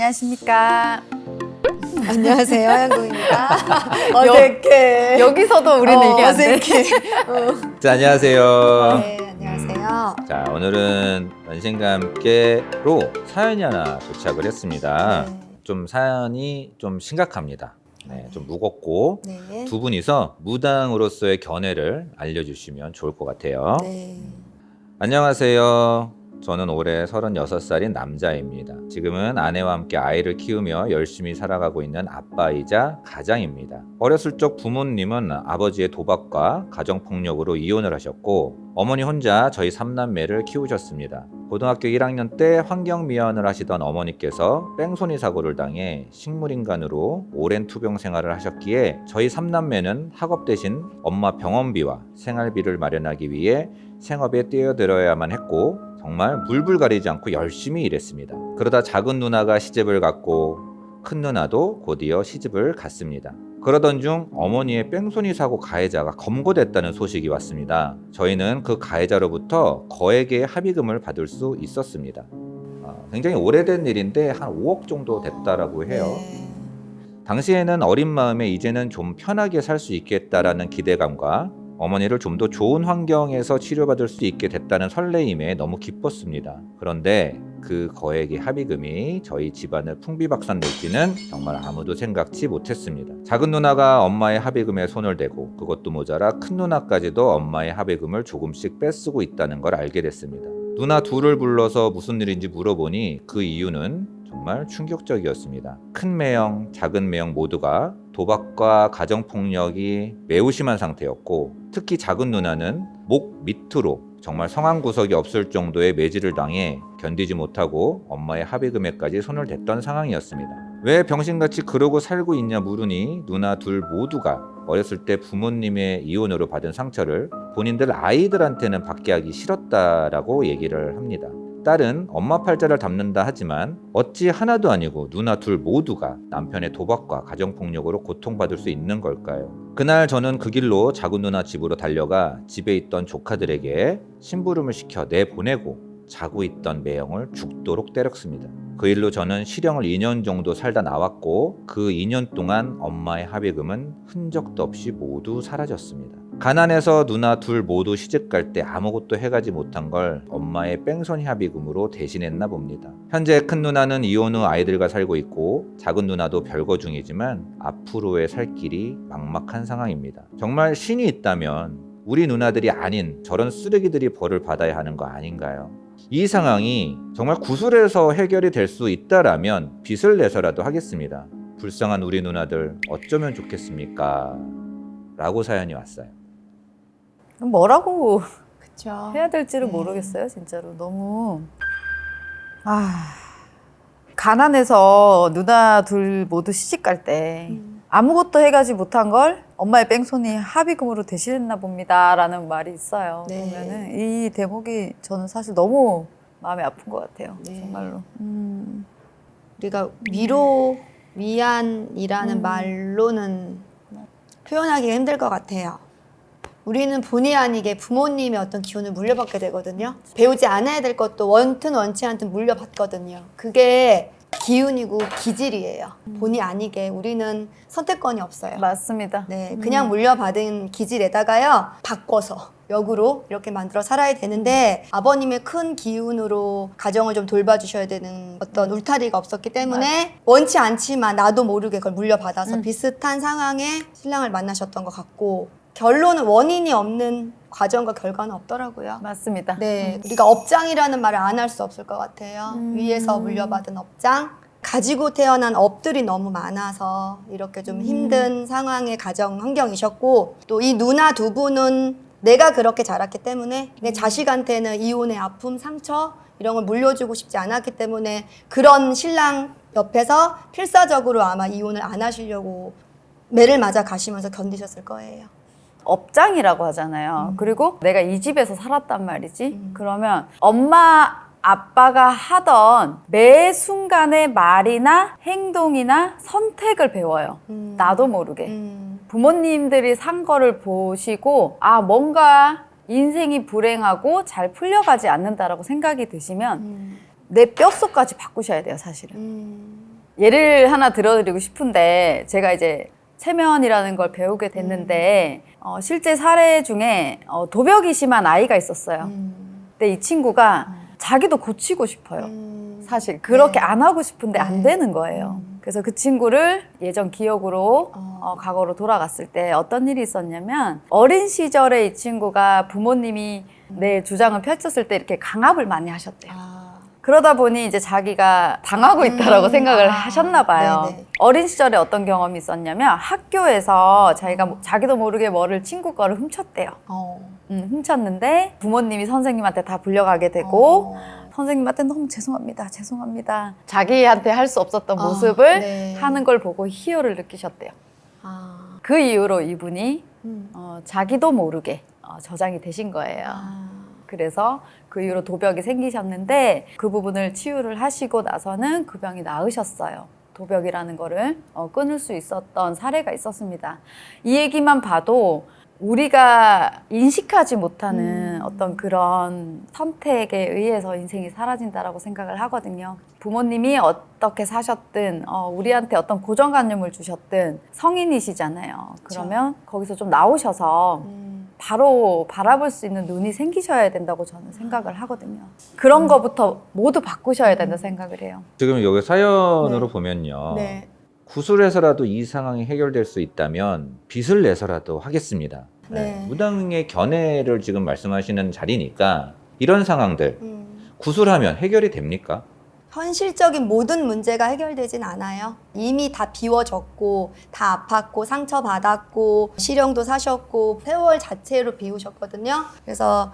안녕하십니까. 안녕하세요, 한국입니다. 어색해. 여기서도 우리는 이게 안 돼. 어색해. 자, 안녕하세요. 네, 안녕하세요. 자, 오늘은 연신과 함께로 사연이 하나 도착을 했습니다. 네. 좀 사연이 좀 심각합니다. 네, 좀 무겁고 네. 두 분이서 무당으로서의 견해를 알려주시면 좋을 것 같아요. 네. 안녕하세요. 저는 올해 36살인 남자입니다. 지금은 아내와 함께 아이를 키우며 열심히 살아가고 있는 아빠이자 가장입니다. 어렸을 적 부모님은 아버지의 도박과 가정폭력으로 이혼을 하셨고 어머니 혼자 저희 3남매를 키우셨습니다. 고등학교 1학년 때 환경미화원을 하시던 어머니께서 뺑소니 사고를 당해 식물인간으로 오랜 투병 생활을 하셨기에 저희 3남매는 학업 대신 엄마 병원비와 생활비를 마련하기 위해 생업에 뛰어들어야만 했고 정말 물불 가리지 않고 열심히 일했습니다. 그러다 작은 누나가 시집을 갔고 큰 누나도 곧이어 시집을 갔습니다. 그러던 중 어머니의 뺑소니 사고 가해자가 검거됐다는 소식이 왔습니다. 저희는 그 가해자로부터 거액의 합의금을 받을 수 있었습니다. 굉장히 오래된 일인데 한 5억 정도 됐다라고 해요. 네. 당시에는 어린 마음에 이제는 좀 편하게 살 수 있겠다라는 기대감과 어머니를 좀 더 좋은 환경에서 치료받을 수 있게 됐다는 설레임에 너무 기뻤습니다. 그런데 그 거액의 합의금이 저희 집안을 풍비박산낼지는 정말 아무도 생각지 못했습니다. 작은 누나가 엄마의 합의금에 손을 대고 그것도 모자라 큰 누나까지도 엄마의 합의금을 조금씩 뺏쓰고 있다는 걸 알게 됐습니다. 누나 둘을 불러서 무슨 일인지 물어보니 그 이유는 정말 충격적이었습니다. 큰 매형, 작은 매형 모두가 도박과 가정폭력이 매우 심한 상태였고 특히 작은 누나는 목 밑으로 정말 성황구석이 없을 정도의 매질을 당해 견디지 못하고 엄마의 합의금에까지 손을 댔던 상황이었습니다. 왜 병신같이 그러고 살고 있냐 물으니 누나 둘 모두가 어렸을 때 부모님의 이혼으로 받은 상처를 본인들 아이들한테는 받게 하기 싫었다라고 얘기를 합니다. 딸은 엄마 팔자를 담는다 하지만 어찌 하나도 아니고 누나 둘 모두가 남편의 도박과 가정폭력으로 고통받을 수 있는 걸까요? 그날 저는 그 길로 작은 누나 집으로 달려가 집에 있던 조카들에게 심부름을 시켜 내보내고 자고 있던 매형을 죽도록 때렸습니다. 그 일로 저는 실형을 2년 정도 살다 나왔고 그 2년 동안 엄마의 합의금은 흔적도 없이 모두 사라졌습니다. 가난해서 누나 둘 모두 시집갈 때 아무것도 해가지 못한 걸 엄마의 뺑소니 합의금으로 대신했나 봅니다. 현재 큰 누나는 이혼 후 아이들과 살고 있고 작은 누나도 별거 중이지만 앞으로의 살 길이 막막한 상황입니다. 정말 신이 있다면 우리 누나들이 아닌 저런 쓰레기들이 벌을 받아야 하는 거 아닌가요? 이 상황이 정말 구술해서 해결이 될 수 있다라면 빚을 내서라도 하겠습니다. 불쌍한 우리 누나들 어쩌면 좋겠습니까? 라고 사연이 왔어요. 뭐라고 그쵸. 해야 될지를 네. 모르겠어요, 진짜로. 너무. 가난해서 누나 둘 모두 시집 갈 때 아무것도 해가지 못한 걸 엄마의 뺑소니 합의금으로 대신했나 봅니다. 라는 말이 있어요. 네. 그러면은 이 대목이 저는 사실 너무 마음이 아픈 것 같아요. 네. 정말로. 우리가 위로, 위안이라는 말로는 표현하기가 힘들 것 같아요. 우리는 본의 아니게 부모님의 어떤 기운을 물려받게 되거든요. 배우지 않아야 될 것도 원튼 원치 않든 물려받거든요. 그게 기운이고 기질이에요. 본의 아니게 우리는 선택권이 없어요. 맞습니다. 네, 그냥 물려받은 기질에다가요 바꿔서 역으로 이렇게 만들어 살아야 되는데 아버님의 큰 기운으로 가정을 좀 돌봐주셔야 되는 어떤 울타리가 없었기 때문에 원치 않지만 나도 모르게 그걸 물려받아서 비슷한 상황에 신랑을 만나셨던 것 같고 결론은 원인이 없는 과정과 결과는 없더라고요. 맞습니다. 네, 우리가 업장이라는 말을 안 할 수 없을 것 같아요. 위에서 물려받은 업장. 가지고 태어난 업들이 너무 많아서 이렇게 좀 힘든 상황의 가정 환경이셨고 또 이 누나 두 분은 내가 그렇게 자랐기 때문에 내 자식한테는 이혼의 아픔, 상처 이런 걸 물려주고 싶지 않았기 때문에 그런 신랑 옆에서 필사적으로 아마 이혼을 안 하시려고 매를 맞아 가시면서 견디셨을 거예요. 업장이라고 하잖아요. 그리고 내가 이 집에서 살았단 말이지. 그러면 엄마, 아빠가 하던 매 순간의 말이나 행동이나 선택을 배워요. 나도 모르게. 부모님들이 산 거를 보시고 뭔가 인생이 불행하고 잘 풀려가지 않는다라고 생각이 드시면 내 뼛속까지 바꾸셔야 돼요, 사실은. 예를 하나 들어드리고 싶은데 제가 이제 체면이라는 걸 배우게 됐는데 실제 사례 중에 도벽이 심한 아이가 있었어요. 근데 이 친구가 자기도 고치고 싶어요. 사실 그렇게 네. 안 하고 싶은데 안 네. 되는 거예요. 그래서 그 친구를 예전 기억으로 과거로 돌아갔을 때 어떤 일이 있었냐면 어린 시절에 이 친구가 부모님이 내 주장을 펼쳤을 때 이렇게 강압을 많이 하셨대요. 그러다 보니 이제 자기가 당하고 있다라고 생각을 하셨나 봐요. 네네. 어린 시절에 어떤 경험이 있었냐면 학교에서 자기도 모르게 뭐를 친구 거를 훔쳤대요. 훔쳤는데 부모님이 선생님한테 다 불려가게 되고 선생님한테 너무 죄송합니다. 죄송합니다. 자기한테 할 수 없었던 모습을 네. 하는 걸 보고 희열을 느끼셨대요. 그 이후로 이분이 자기도 모르게 저장이 되신 거예요. 그래서 그 이후로 도벽이 생기셨는데 그 부분을 치유를 하시고 나서는 그 병이 나으셨어요. 도벽이라는 거를 끊을 수 있었던 사례가 있었습니다. 이 얘기만 봐도 우리가 인식하지 못하는 어떤 그런 선택에 의해서 인생이 사라진다라고 생각을 하거든요. 부모님이 어떻게 사셨든 우리한테 어떤 고정관념을 주셨든 성인이시잖아요. 그러면 거기서 좀 나오셔서 바로 바라볼 수 있는 눈이 생기셔야 된다고 저는 생각을 하거든요. 그런 거부터 모두 바꾸셔야 된다 생각을 해요. 지금 여기 사연으로 네. 보면요. 네. 구술해서라도 이 상황이 해결될 수 있다면 빚을 내서라도 하겠습니다. 네. 무당의 견해를 지금 말씀하시는 자리니까 이런 상황들 구술하면 해결이 됩니까? 현실적인 모든 문제가 해결되진 않아요. 이미 다 비워졌고 다 아팠고 상처받았고 시령도 사셨고 세월 자체로 비우셨거든요. 그래서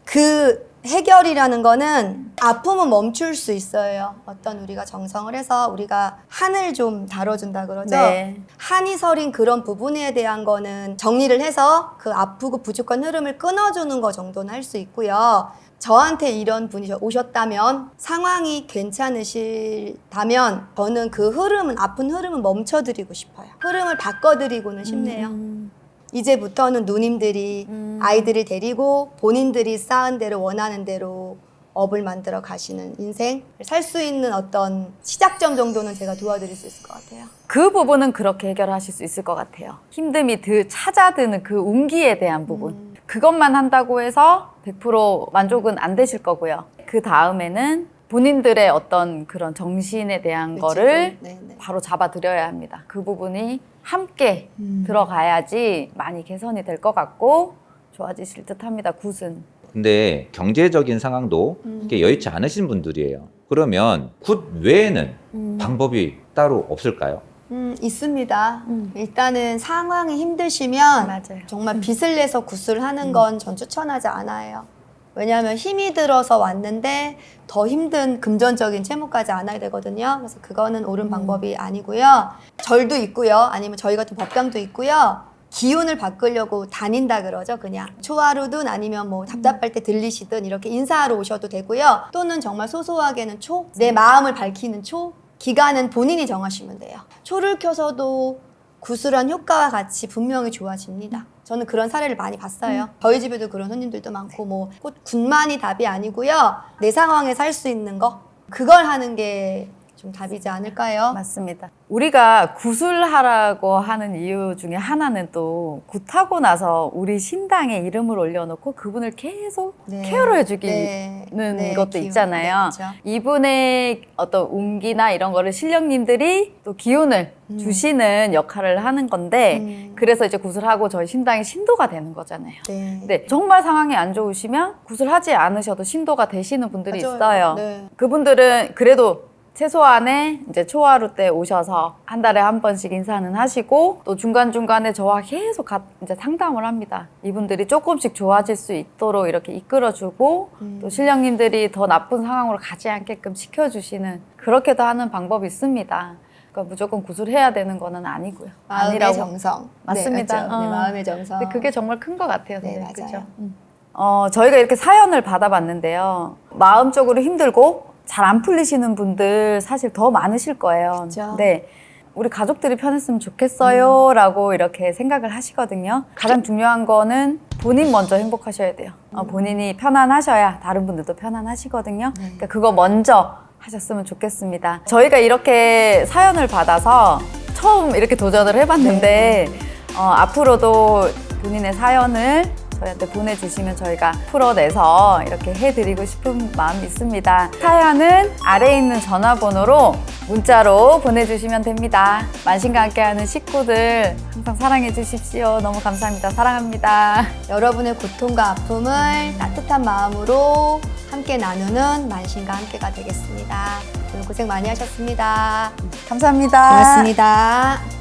그 해결이라는 거는 아픔은 멈출 수 있어요. 어떤 우리가 정성을 해서 우리가 한을 좀 다뤄준다 그러죠. 네. 한이 서린 그런 부분에 대한 거는 정리를 해서 그 아프고 부족한 흐름을 끊어주는 거 정도는 할 수 있고요. 저한테 이런 분이 오셨다면 상황이 괜찮으시다면 저는 그 흐름은 아픈 흐름은 멈춰드리고 싶어요. 흐름을 바꿔드리고는 싶네요. 이제부터는 누님들이 아이들을 데리고 본인들이 쌓은 대로 원하는 대로 업을 만들어 가시는 인생 살 수 있는 어떤 시작점 정도는 제가 도와드릴 수 있을 것 같아요. 그 부분은 그렇게 해결하실 수 있을 것 같아요. 힘듦이 찾아드는 그 운기에 대한 부분. 그것만 한다고 해서 100% 만족은 안 되실 거고요. 그 다음에는 본인들의 어떤 그런 정신에 대한 거를 네네. 바로 잡아드려야 합니다. 그 부분이 함께 들어가야지 많이 개선이 될 것 같고 좋아지실 듯 합니다. 굿은. 근데 경제적인 상황도 이렇게 여의치 않으신 분들이에요. 그러면 굿 외에는 방법이 따로 없을까요? 있습니다. 일단은 상황이 힘드시면 맞아요. 정말 빚을 내서 굿을 하는 건 전 추천하지 않아요. 왜냐하면 힘이 들어서 왔는데 더 힘든 금전적인 채무까지 안아야 되거든요. 그래서 그거는 옳은 방법이 아니고요. 절도 있고요. 아니면 저희 같은 법당도 있고요. 기운을 바꾸려고 다닌다 그러죠. 그냥 초하루든 아니면 뭐 답답할 때 들리시든 이렇게 인사하러 오셔도 되고요. 또는 정말 소소하게는 내 마음을 밝히는 기간은 본인이 정하시면 돼요. 초를 켜서도 구슬한 효과와 같이 분명히 좋아집니다. 저는 그런 사례를 많이 봤어요. 저희 집에도 그런 손님들도 많고 뭐 꼭 굿만이 답이 아니고요. 내 상황에 살 수 있는 거 그걸 하는 게 좀 답이지 않을까요? 맞습니다. 우리가 구술하라고 하는 이유 중에 하나는 또 굿하고 나서 우리 신당에 이름을 올려놓고 그분을 계속 네. 케어를 해주기는 네, 것도 기운. 있잖아요. 네, 그렇죠. 이분의 어떤 운기나 이런 거를 신령님들이 또 기운을 주시는 역할을 하는 건데 그래서 이제 구슬하고 저희 신당이 신도가 되는 거잖아요. 네. 근데 정말 상황이 안 좋으시면 구슬하지 않으셔도 신도가 되시는 분들이 맞아요. 있어요. 네. 그분들은 그래도 최소한의 이제 초하루 때 오셔서 한 달에 한 번씩 인사는 하시고 또 중간중간에 저와 계속 이제 상담을 합니다. 이분들이 조금씩 좋아질 수 있도록 이렇게 이끌어주고 또 신령님들이 더 나쁜 상황으로 가지 않게끔 시켜주시는 그렇게도 하는 방법이 있습니다. 그러니까 무조건 구술해야 되는 거는 아니고요. 마음의 아니라고. 정성. 맞습니다. 네, 맞죠? 네, 마음의 정성. 근데 그게 정말 큰 것 같아요. 네, 선생님. 맞아요. 그죠? 저희가 이렇게 사연을 받아봤는데요. 마음적으로 힘들고 잘 안 풀리시는 분들 사실 더 많으실 거예요. 그렇죠. 네. 우리 가족들이 편했으면 좋겠어요 라고 이렇게 생각을 하시거든요. 가장 중요한 거는 본인 먼저 행복하셔야 돼요. 본인이 편안하셔야 다른 분들도 편안하시거든요. 그러니까 그거 먼저 하셨으면 좋겠습니다. 저희가 이렇게 사연을 받아서 처음 이렇게 도전을 해봤는데 앞으로도 본인의 사연을 저희한테 보내주시면 저희가 풀어내서 이렇게 해드리고 싶은 마음이 있습니다. 사연은 아래에 있는 전화번호로 문자로 보내주시면 됩니다. 만신과 함께하는 식구들 항상 사랑해 주십시오. 너무 감사합니다. 사랑합니다. 여러분의 고통과 아픔을 따뜻한 마음으로 함께 나누는 만신과 함께가 되겠습니다. 오늘 고생 많이 하셨습니다. 감사합니다. 고맙습니다.